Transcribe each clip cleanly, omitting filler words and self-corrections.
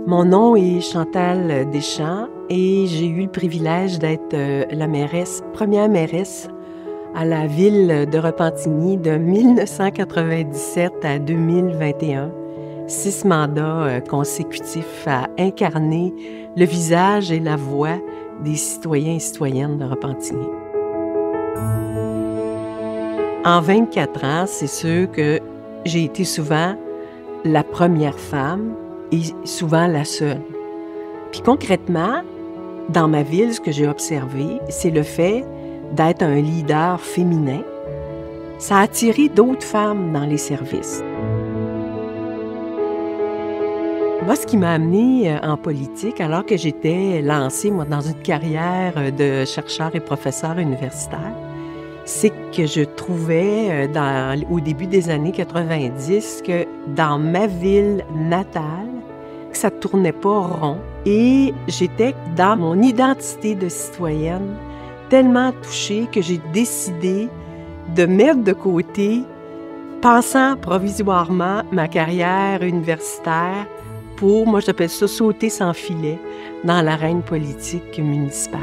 Mon nom est Chantal Deschamps et j'ai eu le privilège d'être la première mairesse à la ville de Repentigny de 1997 à 2021. 6 mandats consécutifs à incarner le visage et la voix des citoyens et citoyennes de Repentigny. En 24 ans, c'est sûr que j'ai été souvent la première femme et souvent la seule. Puis concrètement, dans ma ville, ce que j'ai observé, c'est le fait d'être un leader féminin. Ça a attiré d'autres femmes dans les services. Moi, ce qui m'a amenée en politique, alors que j'étais lancée, moi, dans une carrière de chercheur et professeur universitaire, c'est que je trouvais, au début des années 90, que dans ma ville natale, que ça ne tournait pas rond. Et j'étais dans mon identité de citoyenne tellement touchée que j'ai décidé de mettre de côté, pensant provisoirement ma carrière universitaire pour, moi j'appelle ça, sauter sans filet dans l'arène politique municipale.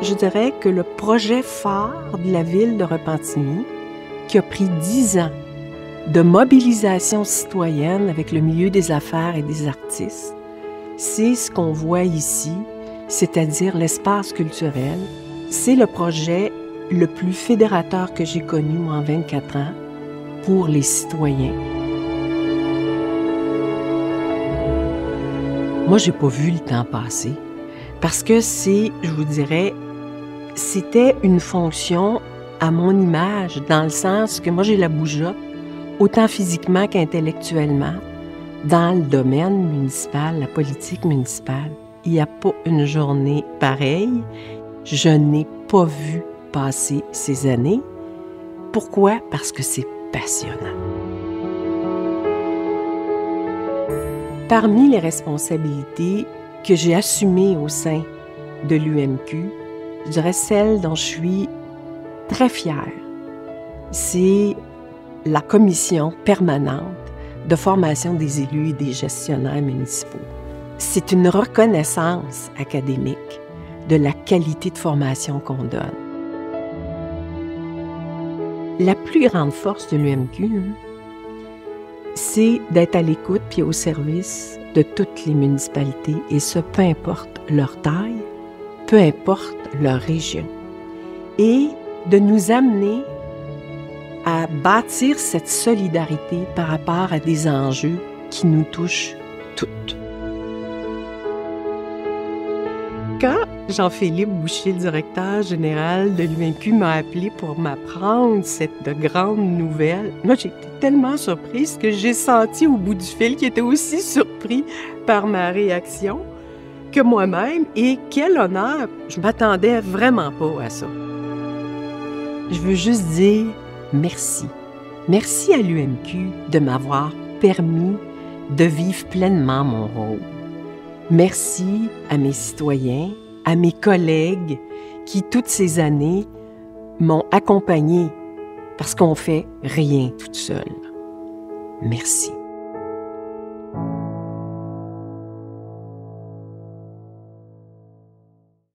Je dirais que le projet phare de la ville de Repentigny, qui a pris 10 ans de mobilisation citoyenne avec le milieu des affaires et des artistes, c'est ce qu'on voit ici, c'est-à-dire l'espace culturel. C'est le projet le plus fédérateur que j'ai connu, moi, en 24 ans, pour les citoyens. Moi, j'ai pas vu le temps passer, parce que je vous dirais, c'était une fonction à mon image, dans le sens que moi, j'ai la bougeotte, autant physiquement qu'intellectuellement, dans le domaine municipal, la politique municipale. Il n'y a pas une journée pareille. Je n'ai pas vu passer ces années. Pourquoi? Parce que c'est passionnant. Parmi les responsabilités que j'ai assumées au sein de l'UMQ, je dirais celle dont je suis très fière, c'est la commission permanente de formation des élus et des gestionnaires municipaux. C'est une reconnaissance académique de la qualité de formation qu'on donne. La plus grande force de l'UMQ, c'est d'être à l'écoute puis au service de toutes les municipalités, et ce, peu importe leur taille, peu importe leur région, et de nous amener à bâtir cette solidarité par rapport à des enjeux qui nous touchent toutes. Quand Jean-Philippe Boucher, le directeur général de l'UMQ, m'a appelé pour m'apprendre cette grande nouvelle, moi, j'ai été tellement surprise que j'ai senti au bout du fil qu'il était aussi surpris par ma réaction que moi-même. Et quel honneur! Je m'attendais vraiment pas à ça. Je veux juste dire merci. Merci à l'UMQ de m'avoir permis de vivre pleinement mon rôle. Merci à mes citoyens, à mes collègues qui, toutes ces années, m'ont accompagnée parce qu'on fait rien toute seule. Merci.